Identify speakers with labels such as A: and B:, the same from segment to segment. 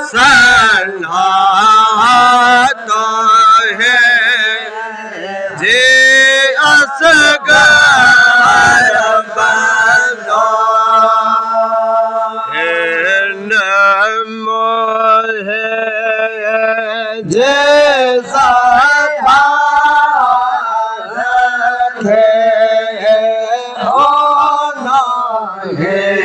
A: सन्हा तो है जे असगर बनो है नमो है जे सदा रखे हो ना है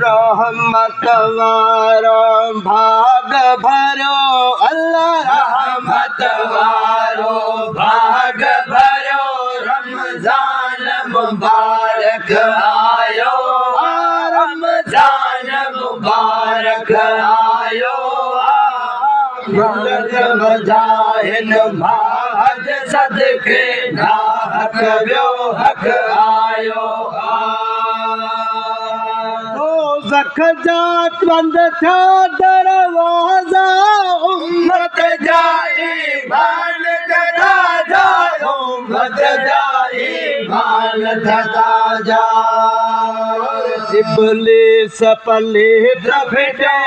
A: रहमत वारो भाग भरो अल्लाह रहमत वारो भाग भरो रमजान मुबारक आयो रमजान मुबारक आयो मजाहिन भाज सदके ना हक व्यो हक आयो जात बंद था दरवाजा उम्मत जाई भान करा जा उम्मत जाई भान धता जा इब्लीस पलीत फिटे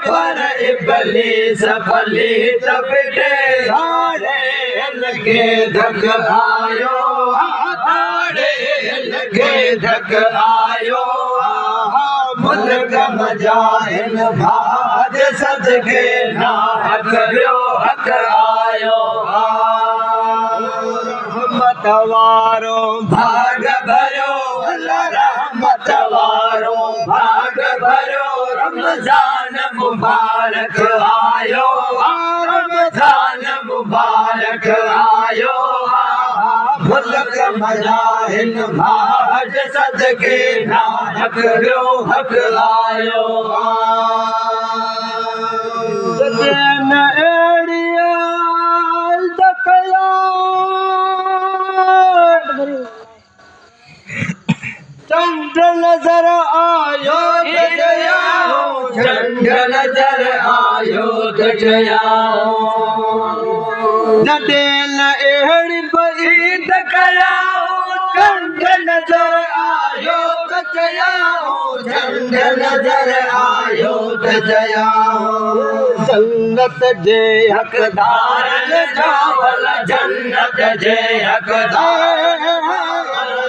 A: पर इब्लीस पलीत फिटे हारे लगे धक आयो हारे लगे धक आयो मुल्क मजाहिन भाज सदके ना हक व्यो हक आयो रहमत वारो भाग भरो रहमत वारो भाग भरो रमजान मुबारक आयो रमजान मुबारक आयो मुल्क मजाहिन भाज सदके ना हक व्यो हक आयो न एड़िया दकया चंद नजर आयो दजया चंद नजर आयो दजया नदेन एड़ी बईद कयाओ चंद नजर आयो दजयाओ चंद नजर आयो दजयाओ जन्नत जे हकदार जावल जन्नत जे हकदार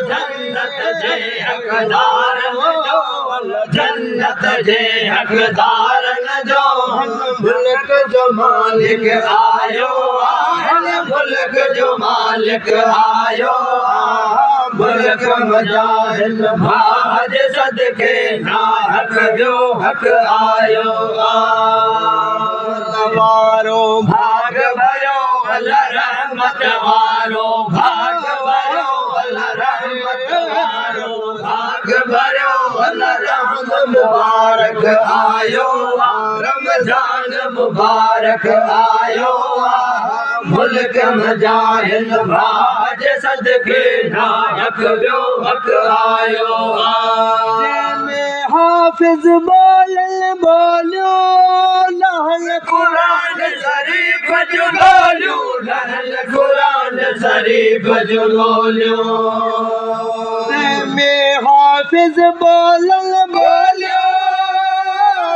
A: जन्नत जे हकदार जावल जन्नत जे हकदार जो मुल्क जो मालिक आयो मुल्क जो मालिक आयो मुल्क मजाहिन भाज सदके ना हक व्यो हक आयो वारो भाग भरो अल्लाह रहमत वारो भाग भरो अल्लाह रहमत वारो भाग भरो अल्लाह रहमत मुबारक आयो रमजान मुबारक आयो मुल्क मजाहिन भाज सदके ना हक व्यो हक आयो हाफिज बोलो लहल कुरान शरीफ जो बोलो लहल कुरान शरीफ जो बोलो में हाफिज बोलो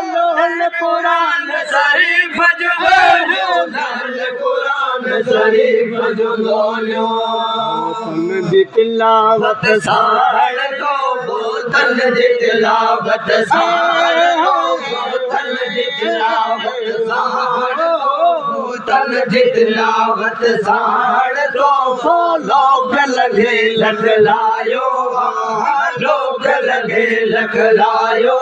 A: लहल कुरान शरीफ जो बोलो लहल कुरान शरीफ जो बोलो तुम तिलावत साड़ दो बोतल तिलावत साड़ हो बोतल तिलावत साड़ बोतल तिलावत साड़ दो लोग लगे लखलायो लोग लगे लखलायो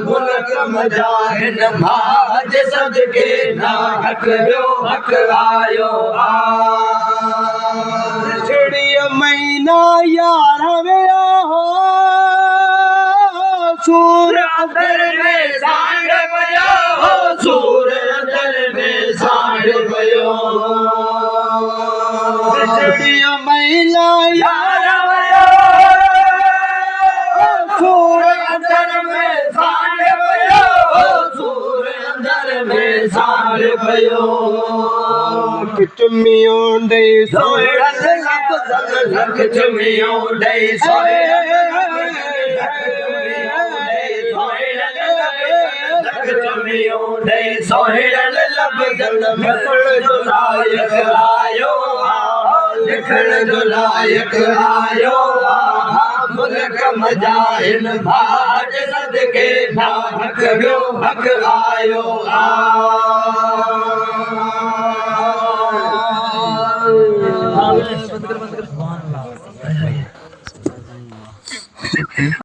A: मुल्क मजाहिन भाज सदके ना हक व्यो हक आयो चिड़िया महीना यार हमें हो सूर अंदर में सांड पयो हो सूर अंदर में सांड पयो बिजड़ियो महीना यार हमें सूर अंदर में सांड पयो हो सूर अंदर में सांड पयो चुम्मियों दे सोहरा लख चुम्मियों दे सोहरा चुम्मियों दे सोहरा लब जल मकड़ जो लायक आयो लिखण जो लायक आयो मुल्क मजाइन भाज सदके हक बियो हक आयो